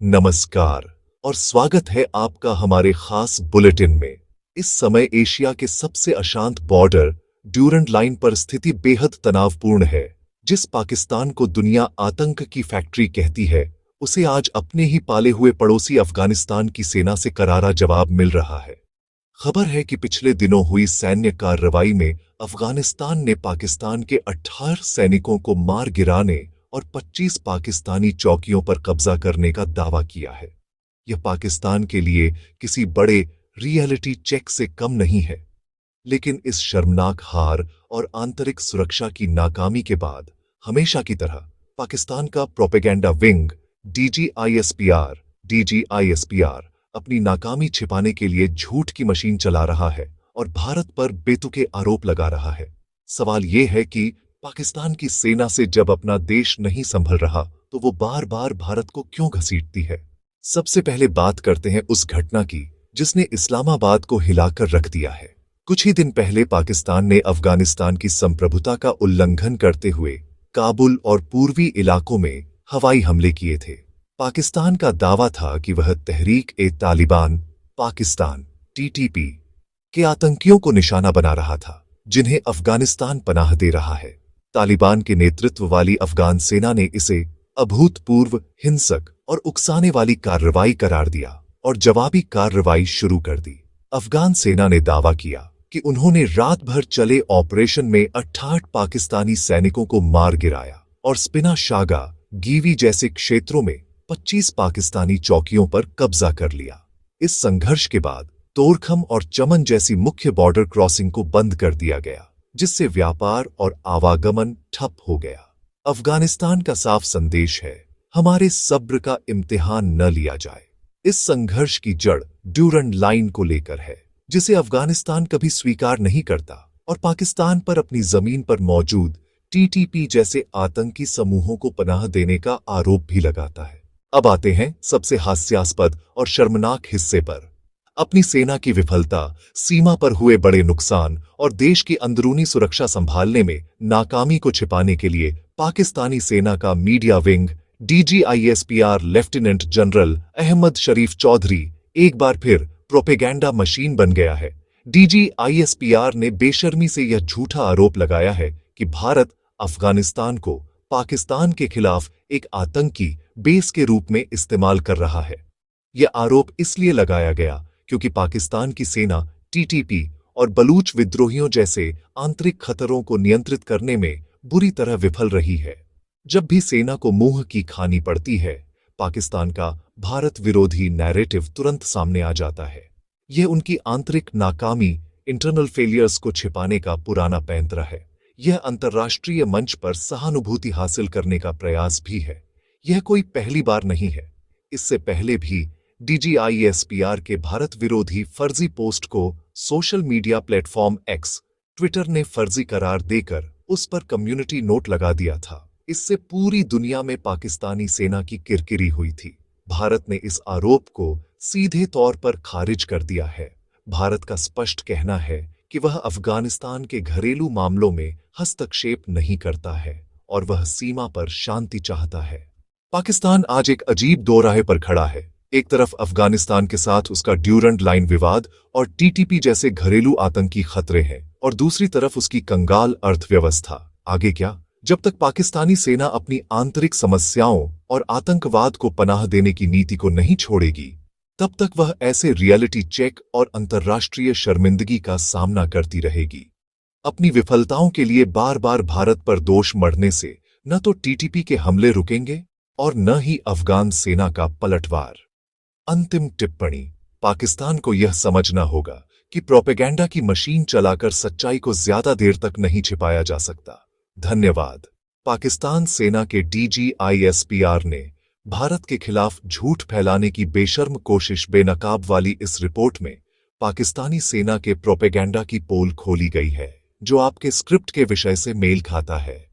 नमस्कार और स्वागत है आपका हमारे खास बुलेटिन में। इस समय एशिया के सबसे अशांत बॉर्डर ड्यूरंड लाइन पर स्थिति बेहद तनावपूर्ण है। जिस पाकिस्तान को दुनिया आतंक की फैक्ट्री कहती है, उसे आज अपने ही पाले हुए पड़ोसी अफगानिस्तान की सेना से करारा जवाब मिल रहा है। खबर है कि पिछले दिनों हुई सैन्य कार्रवाई में अफगानिस्तान ने पाकिस्तान के 18 सैनिकों को मार गिराने और 25 पाकिस्तानी चौकियों पर कब्जा करने का दावा किया है। यह पाकिस्तान के लिए किसी बड़े रियलिटी चेक से कम नहीं है, लेकिन इस शर्मनाक हार और आंतरिक सुरक्षा की नाकामी के बाद हमेशा की तरह पाकिस्तान का प्रोपेगेंडा विंग डीजीआईएसपीआर अपनी नाकामी छिपाने के लिए झूठ की मशीन चला रहा है और भारत पर बेतुके आरोप लगा रहा है। सवाल यह है कि पाकिस्तान की सेना से जब अपना देश नहीं संभल रहा तो वो बार बार भारत को क्यों घसीटती है। सबसे पहले बात करते हैं उस घटना की जिसने इस्लामाबाद को हिलाकर रख दिया है। कुछ ही दिन पहले पाकिस्तान ने अफगानिस्तान की संप्रभुता का उल्लंघन करते हुए काबुल और पूर्वी इलाकों में हवाई हमले किए थे। पाकिस्तान का दावा था कि वह तहरीक-ए-तालिबान पाकिस्तान (TTP) के आतंकियों को निशाना बना रहा था, जिन्हें अफगानिस्तान पनाह दे रहा है। तालिबान के नेतृत्व वाली अफगान सेना ने इसे अभूतपूर्व, हिंसक और उकसाने वाली कार्रवाई करार दिया और जवाबी कार्रवाई शुरू कर दी। अफगान सेना ने दावा किया कि उन्होंने रात भर चले ऑपरेशन में 68 पाकिस्तानी सैनिकों को मार गिराया और स्पिना शागा, गीवी जैसे क्षेत्रों में 25 पाकिस्तानी चौकियों पर कब्जा कर लिया। इस संघर्ष के बाद तोरखम और चमन जैसी मुख्य बॉर्डर क्रॉसिंग को बंद कर दिया गया, जिससे व्यापार और आवागमन ठप हो गया। अफगानिस्तान का साफ संदेश है, हमारे सब्र का इम्तिहान न लिया जाए। इस संघर्ष की जड़ ड्यूरंड लाइन को लेकर है, जिसे अफगानिस्तान कभी स्वीकार नहीं करता और पाकिस्तान पर अपनी जमीन पर मौजूद TTP जैसे आतंकी समूहों को पनाह देने का आरोप भी लगाता है। अब आते हैं सबसे हास्यास्पद और शर्मनाक हिस्से पर। अपनी सेना की विफलता, सीमा पर हुए बड़े नुकसान और देश की अंदरूनी सुरक्षा संभालने में नाकामी को छिपाने के लिए पाकिस्तानी सेना का media wing DGISPR lieutenant general Ahmed Sharif Chaudhry एक बार फिर प्रोपेगेंडा मशीन बन गया है। DGISPR ने बेशर्मी से यह झूठा आरोप लगाया है कि भारत अफगानिस्तान को पाकिस्तान के खिलाफ एक आतंकी बेस के रूप में इस्तेमाल कर रहा है। यह आरोप इसलिए लगाया गया क्योंकि पाकिस्तान की सेना TTP और बलूच विद्रोहियों जैसे आंतरिक खतरों को नियंत्रित करने में बुरी तरह विफल रही है। जब भी सेना को मुंह की खानी पड़ती है, पाकिस्तान का भारत विरोधी नैरेटिव तुरंत सामने आ जाता है। यह उनकी आंतरिक नाकामी, इंटरनल फेलियर्स को छिपाने का पुराना पैंतरा है। यह अंतर्राष्ट्रीय मंच पर सहानुभूति हासिल करने का प्रयास भी है। यह कोई पहली बार नहीं है। इससे पहले भी DGISPR के भारत विरोधी फर्जी पोस्ट को social media platform X, Twitter ने फर्जी करार देकर उस पर कम्युनिटी नोट लगा दिया था। इससे पूरी दुनिया में पाकिस्तानी सेना की किरकिरी हुई थी। भारत ने इस आरोप को सीधे तौर पर खारिज कर दिया है। भारत का स्पष्ट कहना है कि वह अफगानिस्तान के घरेलू मामलों में हस्तक्षेप नहीं करता है और वह सीमा पर शांति चाहता है। पाकिस्तान आज एक अजीब दोराहे पर खड़ा है। एक तरफ अफगानिस्तान के साथ उसका ड्यूरंड लाइन विवाद और TTP जैसे घरेलू आतंकी खतरे हैं और दूसरी तरफ उसकी कंगाल अर्थव्यवस्था। आगे क्या? जब तक पाकिस्तानी सेना अपनी आंतरिक समस्याओं और आतंकवाद को पनाह देने की नीति को नहीं छोड़ेगी, तब तक वह ऐसे रियलिटी चेक और अंतर्राष्ट्रीय शर्मिंदगी का सामना करती रहेगी। अपनी विफलताओं के लिए बार बार भारत पर दोष मढ़ने से न तो TTP के हमले रुकेंगे और न ही अफगान सेना का पलटवार। अंतिम टिप्पणी: पाकिस्तान को यह समझना होगा कि प्रोपेगेंडा की मशीन चलाकर सच्चाई को ज्यादा देर तक नहीं छिपाया जा सकता। धन्यवाद। पाकिस्तान सेना के DGISPR ने भारत के खिलाफ झूठ फैलाने की बेशर्म कोशिश बेनकाब वाली इस रिपोर्ट में पाकिस्तानी सेना के प्रोपेगेंडा की पोल खोली गई है, जो आपके स्क्रिप्ट के विषय से मेल खाता है।